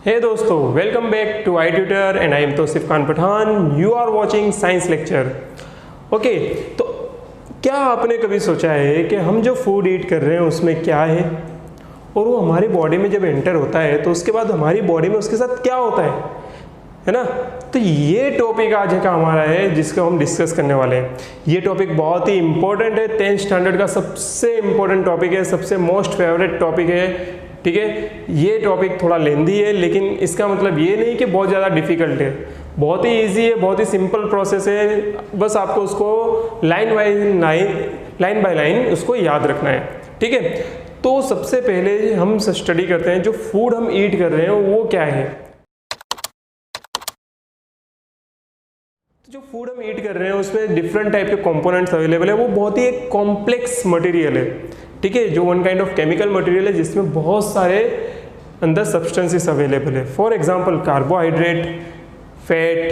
हे दोस्तों, welcome back to I tutor and I am Tauseef Khan Pathan. You are watching science lecture. Okay, तो क्या आपने कभी सोचा है कि हम जो फूड ईट कर रहे हैं उसमें क्या है और वो हमारी बॉडी में जब एंटर होता है तो उसके बाद हमारी बॉडी में उसके साथ क्या होता है ना। तो ये टॉपिक आज का हमारा है जिसको हम डिस्कस करने वाले हैं। ये टॉपिक बहुत ही इंपॉर्टेंट है, 10th स्टैंडर्ड का सबसे इंपॉर्टेंट टॉपिक है, सबसे मोस्ट फेवरेट टॉपिक है। ठीक है, ये टॉपिक थोड़ा लेंदी है लेकिन इसका मतलब ये नहीं कि बहुत ज़्यादा डिफिकल्ट है। बहुत ही इजी है, बहुत ही सिंपल प्रोसेस है। बस आपको उसको लाइन बाय लाइन उसको याद रखना है। ठीक है, तो सबसे पहले हम स्टडी करते हैं जो फूड हम ईट कर रहे हैं वो क्या है। जो फूड हम ईट कर रहे हैं उसमें डिफरेंट टाइप के कंपोनेंट्स अवेलेबल है। वो बहुत ही एक कॉम्प्लेक्स मटेरियल है। ठीक है, जो one kind of chemical material है जिसमें बहुत सारे अंदर सब्सटेंसेस अवेलेबल है। For example carbohydrate, fat,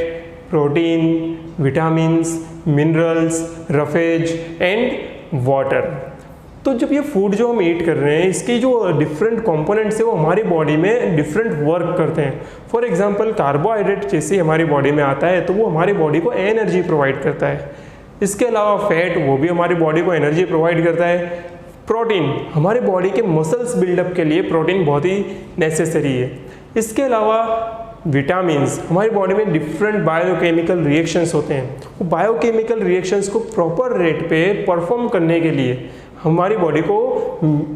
protein, vitamins, minerals, roughage and water. तो जब ये फूड जो हम ईट कर रहे हैं इसकी जो डिफरेंट कंपोनेंट्स है वो हमारी बॉडी में डिफरेंट वर्क करते हैं। फॉर एग्जांपल कार्बोहाइड्रेट जैसे हमारी बॉडी में आता है तो वो हमारी बॉडी को एनर्जी प्रोवाइड करता है। इसके अलावा फैट वो भी हमारी बॉडी को एनर्जी प्रोवाइड करता है। प्रोटीन हमारी बॉडी के मसल्स बिल्डअप के लिए प्रोटीन बहुत ही नेसेसरी है। इसके अलावा विटामिन्स हमारी बॉडी में डिफरेंट बायोकेमिकल रिएक्शंस होते हैं। वो बायोकेमिकल रिएक्शंस को प्रॉपर रेट पे परफॉर्म करने के लिए हमारी बॉडी को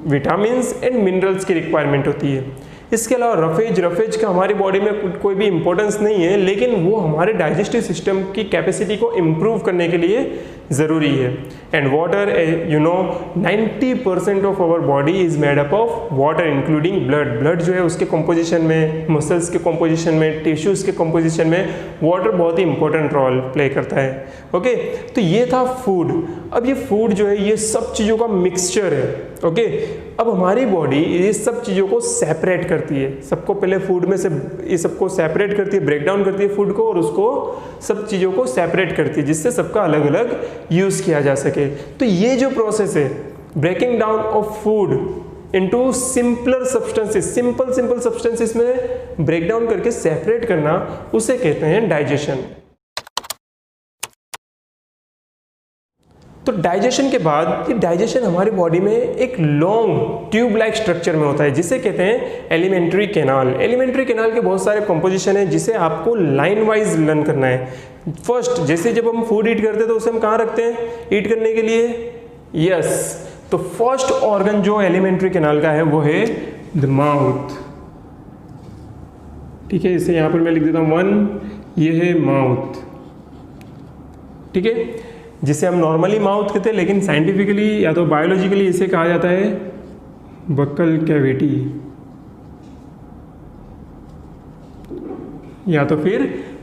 विटामिन्स एंड मिनरल्स की रिक्वायरमेंट होती है। इसके अलावा रफेज का हमारी बॉडी में कोई भी इंपॉर्टेंस नहीं है लेकिन वो हमारे डाइजेस्टिव सिस्टम की कैपेसिटी को इम्प्रूव करने के लिए ज़रूरी है। And water, you know 90% of our body is made up of water including blood जो है उसके कंपोजिशन में, मसल्स के कंपोजिशन में, टिश्यूज़ के कंपोजिशन में वाटर बहुत ही इंपॉर्टेंट रोल प्ले करता है। ओके, तो ये था फूड। अब ये फूड जो है ये सब चीज़ों का मिक्सचर है। ओके, अब हमारी बॉडी ये सब चीज़ों को सेपरेट करती है। सबको पहले फूड में से ये सबको सेपरेट करती है, ब्रेक डाउन करती है फूड को और उसको सब चीज़ों को सेपरेट करती है जिससे सबका अलग अलग यूज़ किया जा सके। तो ये जो प्रोसेस है breaking down of food into simpler substances, simple substances में ब्रेक डाउन करके सेपरेट करना, उसे कहते हैं डाइजेशन। तो डाइजेशन के बाद ये डाइजेशन हमारी बॉडी में एक लॉन्ग ट्यूब लाइक स्ट्रक्चर में होता है जिसे कहते हैं एलिमेंट्री कैनाल। एलिमेंट्री कैनाल के बहुत सारे कंपोजिशन है जिसे आपको लाइन वाइज लर्न करना है। फर्स्ट, जैसे जब हम फूड ईट करते हैं तो उसे हम कहाँ रखते हैं ईट करने के लिए? यस, तो फर्स्ट ऑर्गन जो एलिमेंट्री कैनाल का है वो है द माउथ। ठीक है, इसे यहाँ पर मैं लिख देता हूँ 1, ये है माउथ। ठीक है, जिसे हम नॉर्मली माउथ कहते हैं लेकिन साइंटिफिकली या तो बायोलॉजिकली इसे कहा जाता है बक्कल कैविटी या तो फिर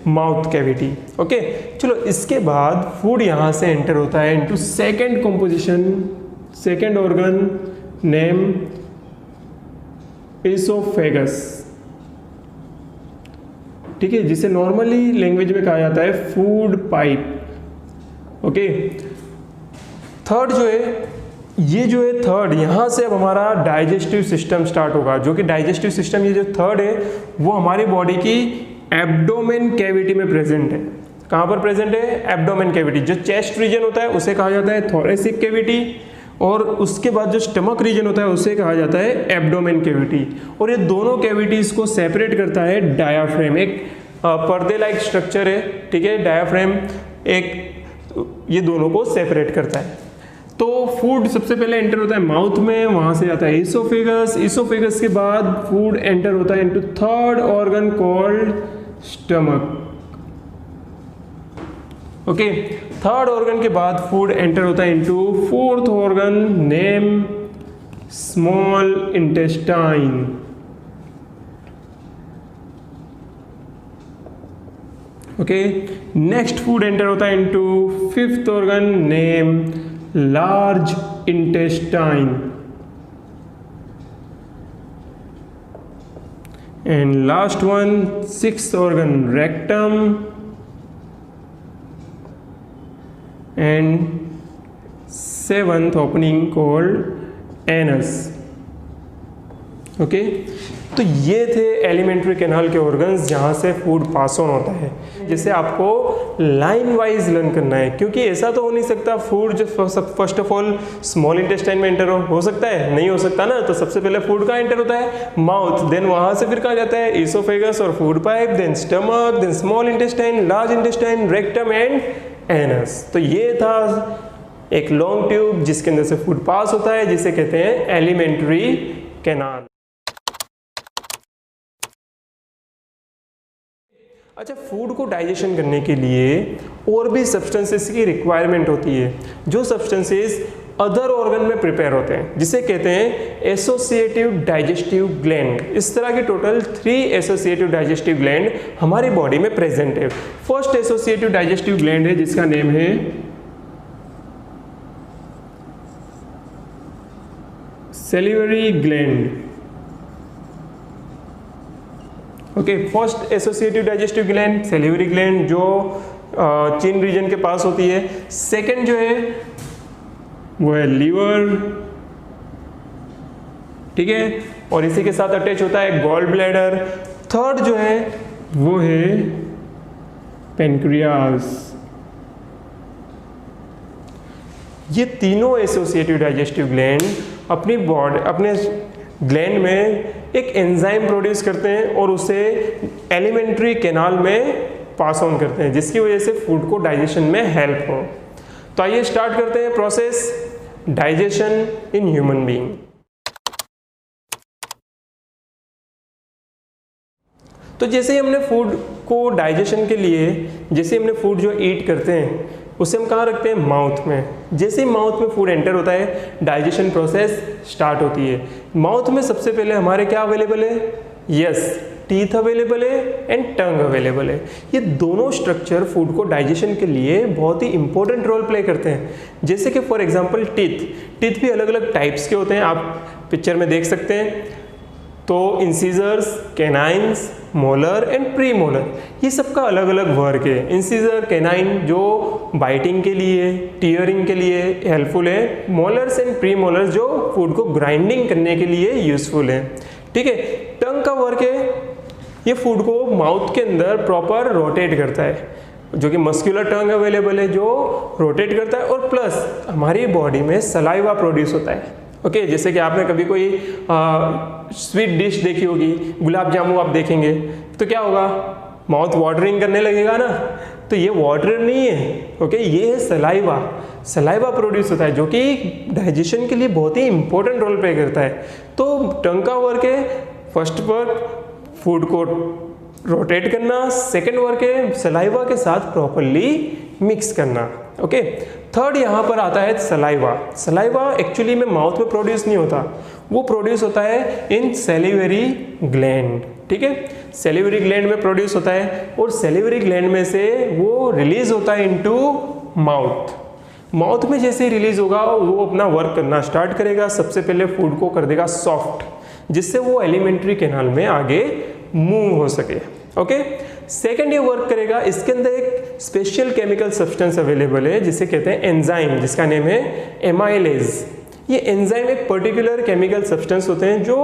माउथ कैविटी। ओके, चलो इसके बाद फूड यहाँ से एंटर होता है into second composition, second organ name oesophagus. ठीक है, जिसे नॉर्मली लैंग्वेज में कहा जाता है फूड पाइप। ओके, थर्ड जो है ये जो है थर्ड, यहाँ से अब हमारा डाइजेस्टिव सिस्टम स्टार्ट होगा। जो कि डाइजेस्टिव सिस्टम ये जो थर्ड है वो हमारी बॉडी की एब्डोमेन कैविटी में प्रेजेंट है। कहाँ पर प्रेजेंट है? Abdomen cavity. जो चेस्ट रीजन होता है उसे कहा जाता है थोरेसिक कैविटी और उसके बाद जो स्टमक रीजन होता है उसे कहा जाता है एब्डोमेन कैविटी। और ये दोनों कैविटीज को सेपरेट करता है डायाफ्रेम, एक पर्दे लाइक स्ट्रक्चर है। ठीक है, डायाफ्रेम एक ये दोनों को सेपरेट करता है। तो फूड सबसे पहले एंटर होता है माउथ में, वहां से आता है इसोफेगस। इसोफेगस के बाद फूड एंटर होता है into third organ called stomach. Okay, third organ के बाद फूड एंटर होता है into fourth organ name small intestine. Okay, next food enter होता है into fifth organ name large intestine and last one sixth organ rectum and seventh opening called anus. Okay तो ये थे alimentary canal के organs जहाँ से food pass on होता है, जिसे आपको लाइन वाइज लर्न करना है, क्योंकि ऐसा तो हो नहीं सकता फूड जो first of all small intestine में एंटर हो सकता है, नहीं हो सकता ना। तो सबसे पहले फूड कहाँ एंटर होता है? माउथ, देन वहाँ से फिर कहाँ जाता है? ईसोफेगस और food pipe, then stomach, then small intestine, large intestine, rectum and anus. तो ये था एक लॉन्ग ट्यूब जिसके अंदर से फूड पास होता है, जिसे कहते हैं एलिमेंट्री कैनाल। अच्छा, फूड को डाइजेशन करने के लिए और भी सब्सटेंसेस की रिक्वायरमेंट होती है, जो सब्सटेंसेस अदर ऑर्गन में प्रिपेयर होते हैं, जिसे कहते हैं एसोसिएटिव डाइजेस्टिव ग्लैंड। इस तरह की टोटल 3 एसोसिएटिव डाइजेस्टिव ग्लैंड हमारी बॉडी में प्रेजेंट है। फर्स्ट एसोसिएटिव डाइजेस्टिव ग्लैंड है जिसका नेम है salivary gland. Okay, first associative digestive gland salivary gland, जो चिन रीजन के पास होती है। सेकंड जो है वो है लीवर, ठीक है, और इसी के साथ अटैच होता है गॉल ब्लैडर। थर्ड जो है वो है पेनक्रियास। ये तीनों एसोसिएटिव डाइजेस्टिव ग्लैंड अपनी अपने ग्लैंड में एक एंजाइम प्रोड्यूस करते हैं और उसे एलिमेंट्री कैनाल में पास ऑन करते हैं, जिसकी वजह से फूड को डाइजेशन में हेल्प हो। तो आइए स्टार्ट करते हैं process digestion in human being. तो जैसे ही हमने फूड को डाइजेशन के लिए, जैसे हमने फूड जो ईट करते हैं उसे हम कहाँ रखते हैं? माउथ में। जैसे ही माउथ में फूड एंटर होता है डाइजेशन प्रोसेस स्टार्ट होती है। माउथ में सबसे पहले हमारे क्या अवेलेबल है? यस, टीथ अवेलेबल है एंड टंग अवेलेबल है। ये दोनों स्ट्रक्चर फूड को डाइजेशन के लिए बहुत ही इंपॉर्टेंट रोल प्ले करते हैं। जैसे कि फॉर एग्जांपल टीथ भी अलग अलग टाइप्स के होते हैं, आप पिक्चर में देख सकते हैं। तो incisors, canines, molar and premolar, ये सबका अलग अलग वर्क है। इंसीजर, कैनाइन जो बाइटिंग के लिए, टीयरिंग के लिए हेल्पफुल है। मोलर्स एंड प्री मोलर्स जो फूड को ग्राइंडिंग करने के लिए यूजफुल है। ठीक है, टंग का वर्क है, ये फूड को माउथ के अंदर प्रॉपर रोटेट करता है, जो कि मस्कुलर टंग अवेलेबल है जो रोटेट करता है, और प्लस हमारी बॉडी में सलाइवा प्रोड्यूस होता है। ओके, जैसे कि आपने कभी कोई स्वीट डिश देखी होगी, गुलाब जामुन आप देखेंगे तो क्या होगा? माउथ वाटरिंग करने लगेगा ना। तो ये वाटर नहीं है, ओके, ये है सलाइवा। सलाइवा प्रोड्यूस होता है जो कि डाइजेशन के लिए बहुत ही इंपॉर्टेंट रोल प्ले करता है। तो टंग का वर्क है, फर्स्ट वर्क फूड को रोटेट करना, सेकेंड वर्क है सलाइवा के साथ प्रॉपरली मिक्स करना। ओके, थर्ड यहाँ पर आता है सलाइवा। सलाइवा एक्चुअली में माउथ में प्रोड्यूस नहीं होता, वो प्रोड्यूस होता है इन सैलिवरी ग्लैंड। ठीक है, सैलिवरी ग्लैंड में प्रोड्यूस होता है और सैलिवरी ग्लैंड में से वो रिलीज होता है इनटू माउथ। माउथ में जैसे ही रिलीज होगा वो अपना वर्क करना स्टार्ट करेगा। सबसे पहले फूड को कर देगा सॉफ्ट, जिससे वो एलिमेंट्री कैनाल में आगे मूव हो सके। ओके, सेकेंड ये वर्क करेगा, इसके अंदर एक स्पेशल केमिकल सब्सटेंस अवेलेबल है जिसे कहते हैं एंजाइम, जिसका नेम है एमाइलेज। ये एंजाइम एक पर्टिकुलर केमिकल सब्सटेंस होते हैं जो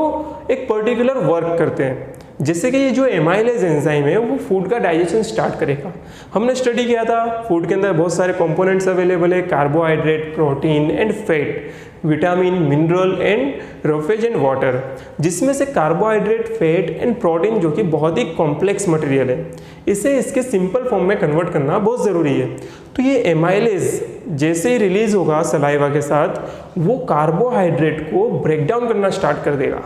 एक पर्टिकुलर वर्क करते हैं। जैसे कि ये जो एमाइलेज एंजाइम है वो फूड का डाइजेशन स्टार्ट करेगा। हमने स्टडी किया था फूड के अंदर बहुत सारे कंपोनेंट्स अवेलेबल है, carbohydrate, protein and fat, vitamin, mineral and roughage and water, जिसमें से कार्बोहाइड्रेट, फैट एंड प्रोटीन जो कि बहुत ही कॉम्प्लेक्स मटेरियल है, इसे इसके सिंपल फॉर्म में कन्वर्ट करना बहुत ज़रूरी है। तो ये एमाइलेज जैसे ही रिलीज होगा सलाइवा के साथ, वो कार्बोहाइड्रेट को ब्रेक डाउन करना स्टार्ट कर देगा।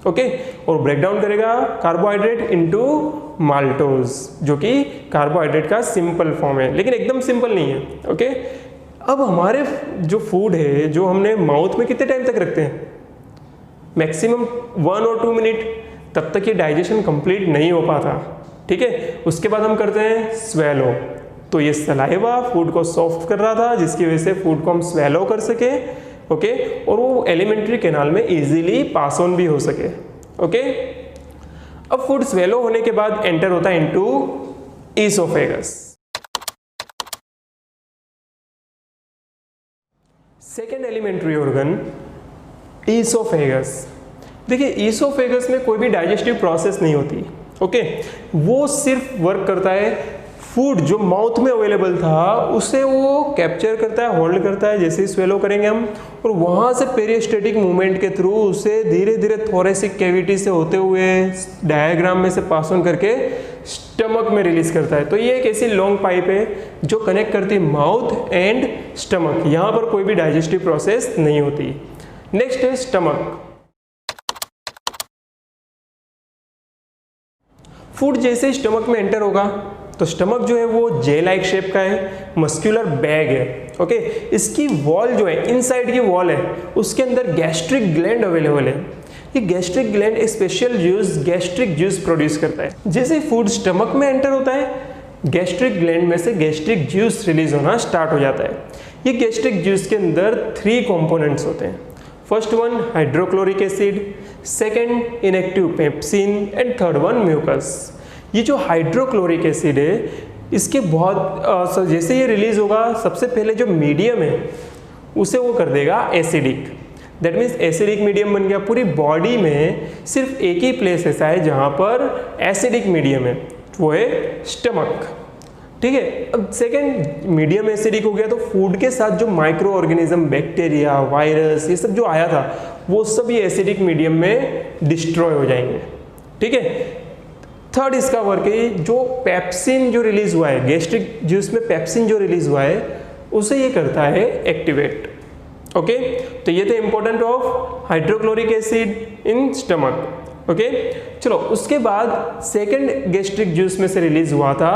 ओके, और ब्रेक डाउन करेगा कार्बोहाइड्रेट इनटू माल्टोज, जो कि कार्बोहाइड्रेट का सिंपल फॉर्म है, लेकिन एकदम सिंपल नहीं है। ओके, अब हमारे जो फूड है जो हमने माउथ में कितने टाइम तक रखते हैं? मैक्सिमम 1 और 2 मिनट, तब तक ये डाइजेशन कंप्लीट नहीं हो पाता। ठीक है, उसके बाद हम करते हैं स्वेलो। तो ये सलाइवा फूड को सॉफ्ट कर रहा था, जिसकी वजह से फूड को हम स्वेलो कर सके। ओके, और वो एलिमेंट्री कैनाल में इजीली पास ऑन भी हो सके। ओके, अब फूड स्वेलो होने के बाद एंटर होता है into oesophagus. Second alimentary organ oesophagus. देखिए ईसोफेगस में कोई भी डाइजेस्टिव प्रोसेस नहीं होती, ओके। वो सिर्फ वर्क करता है, फूड जो माउथ में अवेलेबल था उसे वो कैप्चर करता है, होल्ड करता है, जैसे ही स्वेलो करेंगे हम, और वहाँ से पेरिस्टेटिक मूवमेंट के थ्रू उसे धीरे धीरे थोरेसिक कैविटी से होते हुए डायग्राम में से पास ऑन करके स्टमक में रिलीज करता है। तो ये एक ऐसी लॉन्ग पाइप है जो कनेक्ट करती है माउथ एंड स्टमक। यहाँ पर कोई भी डाइजेस्टिव प्रोसेस नहीं होती। नेक्स्ट है स्टमक। फूड जैसे स्टमक में एंटर होगा तो स्टमक जो है वो जे लाइक शेप का है, मस्क्यूलर बैग है, ओके। इसकी वॉल जो है, इनसाइड की वॉल है, उसके अंदर गैस्ट्रिक ग्लैंड अवेलेबल है। ये गैस्ट्रिक ग्लैंड एक special juice, gastric juice produce करता है। जैसे फूड स्टमक में एंटर होता है, गैस्ट्रिक ग्लैंड में से गैस्ट्रिक जूस रिलीज होना स्टार्ट हो जाता है। ये गैस्ट्रिक जूस के अंदर 3 कंपोनेंट्स होते हैं। First one hydrochloric acid, second inactive pepsin and third one mucus. ये जो हाइड्रोक्लोरिक एसिड है, इसके बहुत जैसे ये रिलीज होगा, सबसे पहले जो मीडियम है उसे वो कर देगा acidic. That means acidic medium बन गया। पूरी बॉडी में सिर्फ एक ही प्लेस ऐसा है जहाँ पर एसिडिक मीडियम है, वो है स्टमक, ठीक है। अब सेकेंड मीडियम एसिडिक हो गया तो फूड के साथ जो माइक्रो ऑर्गेनिज्म, बैक्टीरिया, वायरस, ये सब जो आया था वो सब ये एसिडिक मीडियम में डिस्ट्रॉय हो जाएंगे, ठीक है। थर्ड इसका वर्क है, जो पेप्सिन जो रिलीज हुआ है, गैस्ट्रिक जूस में पेप्सिन जो रिलीज हुआ है उसे ये करता है एक्टिवेट, ओके। तो ये थे important of hydrochloric acid in stomach, okay. चलो उसके बाद सेकंड गैस्ट्रिक जूस में से रिलीज हुआ था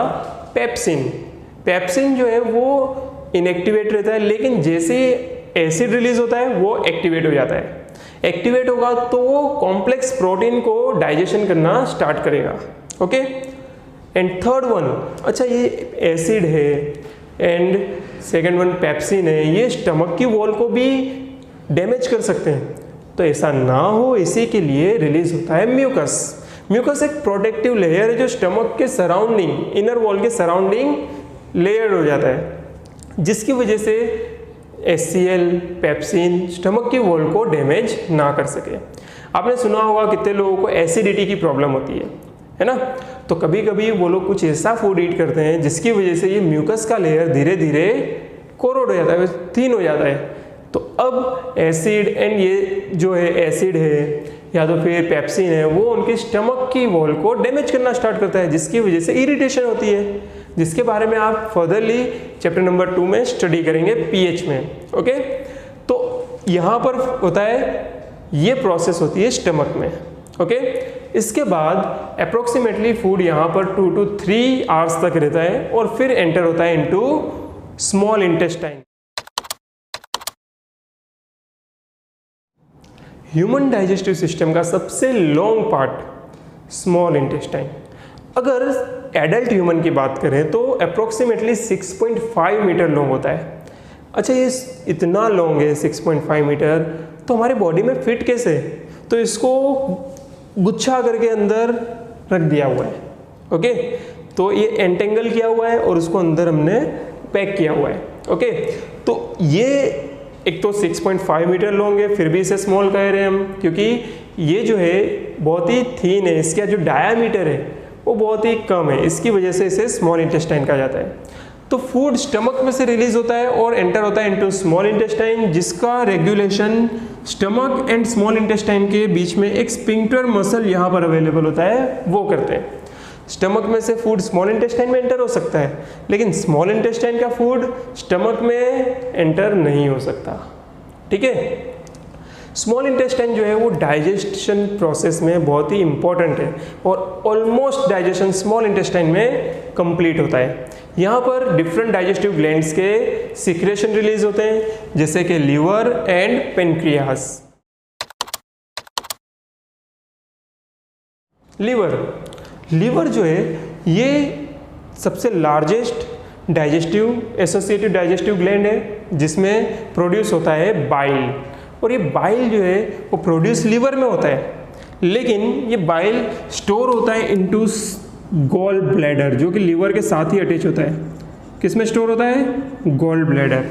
पेप्सिन। पेप्सिन जो है वो इनएक्टिवेट रहता है, लेकिन जैसे एसिड रिलीज होता है वो एक्टिवेट हो जाता है। एक्टिवेट होगा तो वो कॉम्प्लेक्स प्रोटीन को डाइजेशन करना स्टार्ट करेगा, ओके। एंड थर्ड वन, अच्छा ये एसिड है एंड सेकेंड वन पेप्सिन है, ये स्टमक की वॉल को भी डैमेज कर सकते हैं। तो ऐसा ना हो इसी के लिए रिलीज होता है म्यूकस। म्यूकस एक प्रोटेक्टिव लेयर है जो स्टमक के सराउंडिंग, इनर वॉल के सराउंडिंग लेयर हो जाता है, जिसकी वजह से HCl, पेप्सिन स्टमक की वॉल को डैमेज ना कर सके। आपने सुना होगा कितने लोगों को एसिडिटी की प्रॉब्लम होती है ना। तो कभी कभी वो लोग कुछ ऐसा फूड ईट करते हैं जिसकी वजह से ये म्यूकस का लेयर धीरे धीरे कोरोड हो जाता है, थिन हो जाता है। तो अब एसिड एंड ये जो है एसिड है या तो फिर पेप्सिन है, वो उनके स्टमक की वॉल को डैमेज करना स्टार्ट करता है, जिसकी वजह से इरिटेशन होती है, जिसके बारे में आप फर्दरली चैप्टर नंबर 2 में स्टडी करेंगे पीएच में, ओके। तो यहाँ पर होता है, ये प्रोसेस होती है स्टमक में, ओके। इसके बाद अप्रोक्सीमेटली फूड यहाँ पर 2 to 3 आवर्स तक रहता है और फिर एंटर होता है into small intestine. Human digestive system का सबसे लॉन्ग पार्ट स्मॉल इंटेस्टाइन। अगर एडल्ट ह्यूमन की बात करें तो अप्रोक्सीमेटली 6.5 मीटर लॉन्ग होता है। अच्छा ये इतना लॉन्ग है 6.5 मीटर, तो हमारी बॉडी में फिट कैसे? तो इसको गुच्छा करके अंदर रख दिया हुआ है, ओके। तो ये एंटेंगल किया हुआ है और उसको अंदर हमने पैक किया हुआ है, ओके। तो ये एक तो 6.5 मीटर लॉन्ग है, फिर भी इसे स्मॉल कह रहे हैं हम, क्योंकि ये जो है बहुत ही थीन है, इसका जो डायामीटर है वो बहुत ही कम है, इसकी वजह से इसे स्मॉल इंटेस्टाइन कहा जाता है। तो फूड स्टमक में से रिलीज होता है और एंटर होता है इनटू स्मॉल इंटेस्टाइन, जिसका regulation stomach and small intestine के बीच में एक स्फिंक्टर मसल यहाँ पर अवेलेबल होता है, वो करते हैं। स्टमक में से फूड स्मॉल इंटेस्टाइन में एंटर हो सकता है, लेकिन स्मॉल इंटेस्टाइन का फूड स्टमक में एंटर नहीं हो सकता, ठीक है। स्मॉल इंटेस्टाइन जो है वो डाइजेशन प्रोसेस में बहुत ही इंपॉर्टेंट है और ऑलमोस्ट डाइजेशन स्मॉल इंटेस्टाइन में कंप्लीट होता है। यहाँ पर डिफरेंट डाइजेस्टिव ग्लैंड्स के सिक्रेशन रिलीज होते हैं, जैसे कि लीवर एंड पेनक्रियास। लीवर जो है ये सबसे largest digestive associated digestive gland है, जिसमें प्रोड्यूस होता है बाइल, और ये बाइल जो है वो प्रोड्यूस लीवर में होता है, लेकिन ये बाइल स्टोर होता है इनटू गॉल ब्लैडर, जो कि लीवर के साथ ही अटैच होता है। किस में स्टोर होता है? Gall bladder.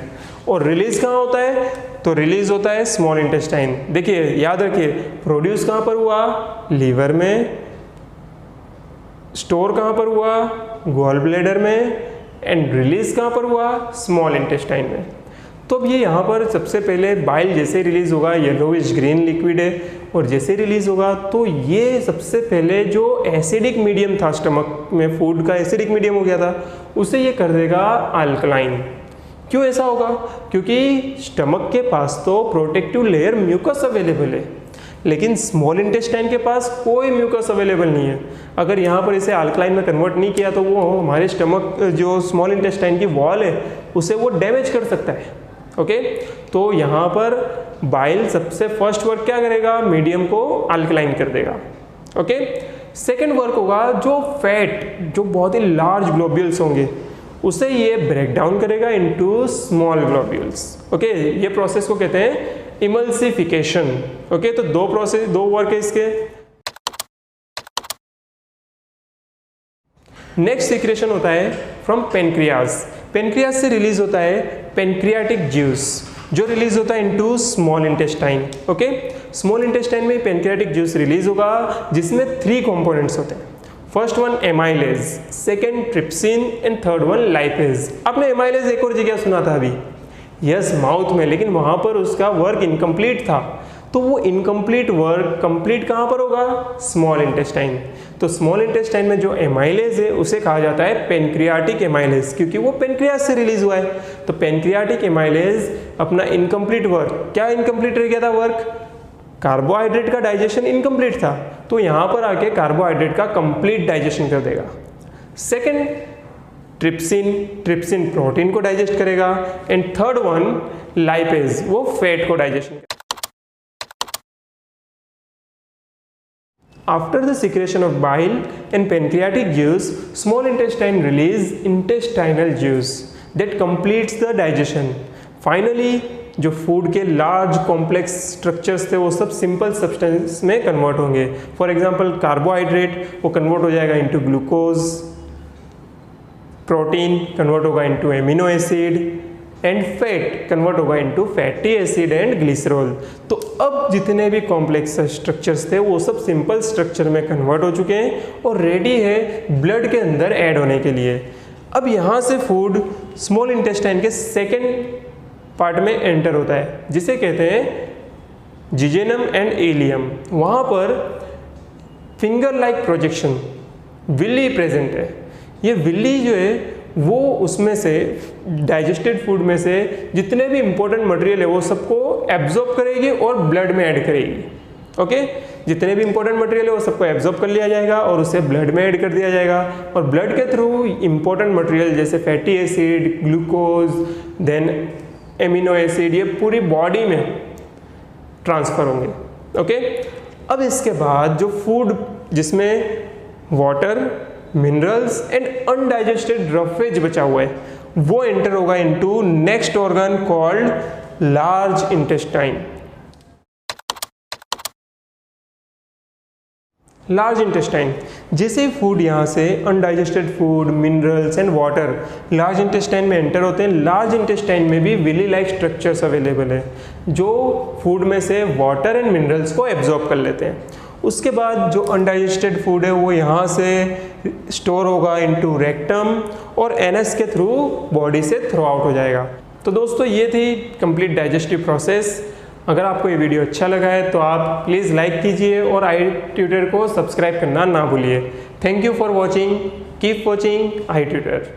और रिलीज कहाँ होता है? तो रिलीज होता है स्मॉल इंटेस्टाइन। देखिए याद रखिए, प्रोड्यूस कहाँ पर हुआ, लीवर में, स्टोर कहाँ पर हुआ, गॉल ब्लैडर में, एंड रिलीज कहाँ पर हुआ, स्मॉल इंटेस्टाइन में। तो अब ये यहाँ पर सबसे पहले बाइल जैसे रिलीज होगा, येलोइश ग्रीन लिक्विड है, और जैसे रिलीज होगा तो ये सबसे पहले जो एसिडिक मीडियम था स्टमक में, फूड का एसिडिक मीडियम हो गया था, उसे ये कर देगा अल्कलाइन। क्यों ऐसा होगा, क्योंकि स्टमक के पास तो प्रोटेक्टिव लेयर म्यूकस अवेलेबल है, लेकिन स्मॉल इंटेस्टाइन के पास कोई म्यूकस अवेलेबल नहीं है। अगर यहाँ पर इसे अल्कलाइन में कन्वर्ट नहीं किया तो वो हमारे स्टमक जो स्मॉल इंटेस्टाइन की वॉल है उसे वो डैमेज कर सकता है। ओके, तो यहाँ पर बाइल सबसे फर्स्ट वर्क क्या करेगा, मीडियम को अल्कलाइन कर देगा। ओके, सेकेंड वर्क होगा जो फैट, जो बहुत ही लार्ज ग्लोब्यूल्स होंगे, उसे ये ब्रेक डाउन करेगा इनटू स्मॉल ग्लोब्यूल्स। ओके, ये प्रोसेस को कहते हैं इमल्सिफिकेशन। ओके, तो दो वर्क है इसके। नेक्स्ट सीक्रेशन होता है फ्रॉम पेनक्रियास। पेनक्रियास से रिलीज होता है पेनक्रियाटिक जूस, जो रिलीज होता है into small intestine. Okay, small intestine में पेनक्रियाटिक जूस रिलीज होगा, जिसमें 3 कंपोनेंट्स होते हैं। First one amylase, second trypsin, and third one lipase. आपने एमाइलेज एक और जगह सुना था अभी, यस, माउथ में, लेकिन वहां पर उसका वर्क इनकम्प्लीट था। तो वो इनकम्प्लीट वर्क कंप्लीट कहाँ पर होगा, स्मॉल इंटेस्टाइन। तो स्मॉल इंटेस्टाइन में जो एमाइलेज है उसे कहा जाता है पेनक्रियाटिक एमाइलेज, क्योंकि वो पेनक्रियास से रिलीज हुआ है। तो पेनक्रियाटिक एमाइलेज अपना इनकम्प्लीट वर्क, क्या इनकम्प्लीट रह गया था वर्क, कार्बोहाइड्रेट का डाइजेशन इनकम्प्लीट था, तो यहाँ पर आके कार्बोहाइड्रेट का कंप्लीट डाइजेशन कर देगा। सेकेंड ट्रिप्सिन प्रोटीन को डाइजेस्ट करेगा, एंड थर्ड वन लाइपेज, वो फैट को डाइजेशन करेगा। After the secretion of bile and pancreatic juice, small intestine release intestinal juice that completes the digestion. Finally, जो food के large complex structures थे वो सब सिंपल सब्सटेंस में कन्वर्ट होंगे। फॉर एग्जांपल कार्बोहाइड्रेट वो कन्वर्ट हो जाएगा इनटू ग्लूकोज, प्रोटीन कन्वर्ट होगा into amino acid, and fat convert होगा into fatty acid and glycerol. तो अब जितने भी कॉम्प्लेक्स स्ट्रक्चर्स थे वो सब सिंपल स्ट्रक्चर में कन्वर्ट हो चुके हैं और रेडी है ब्लड के अंदर ऐड होने के लिए। अब यहाँ से फूड स्मॉल इंटेस्टाइन के सेकेंड पार्ट में एंटर होता है, जिसे कहते हैं जिजेनम एंड एलियम। वहाँ पर finger like projection, Willey present है। ये विल्ली जो है वो उसमें से डाइजेस्टेड फूड में से जितने भी इंपॉर्टेंट मटेरियल है वो सबको एब्जॉर्ब करेगी और ब्लड में ऐड करेगी। ओके, जितने भी इंपॉर्टेंट मटेरियल है वो सबको एब्जॉर्ब कर लिया जाएगा और उसे ब्लड में ऐड कर दिया जाएगा, और ब्लड के थ्रू इंपॉर्टेंट मटेरियल जैसे fatty acid, glucose, then amino acid, ये पूरी बॉडी में ट्रांसफर होंगे। ओके, अब इसके बाद जो फूड जिसमें water, minerals and undigested roughage बचा हुआ है वो एंटर होगा into next organ called large intestine. Large intestine, जैसे फूड यहाँ से undigested food, minerals and water large intestine में एंटर होते हैं, लार्ज इंटेस्टाइन में भी विली लाइक स्ट्रक्चर्स अवेलेबल है जो फूड में से वाटर एंड मिनरल्स को एब्जॉर्ब कर लेते हैं। उसके बाद जो अनडाइजेस्टेड फूड है वो यहाँ से स्टोर होगा इनटू रेक्टम और एनएस के थ्रू बॉडी से थ्रो आउट हो जाएगा। तो दोस्तों ये थी कंप्लीट डाइजेस्टिव प्रोसेस। अगर आपको ये वीडियो अच्छा लगा है तो आप प्लीज़ लाइक कीजिए और आई ट्यूटर को सब्सक्राइब करना ना भूलिए। Thank you for watching, keep watching I tutor.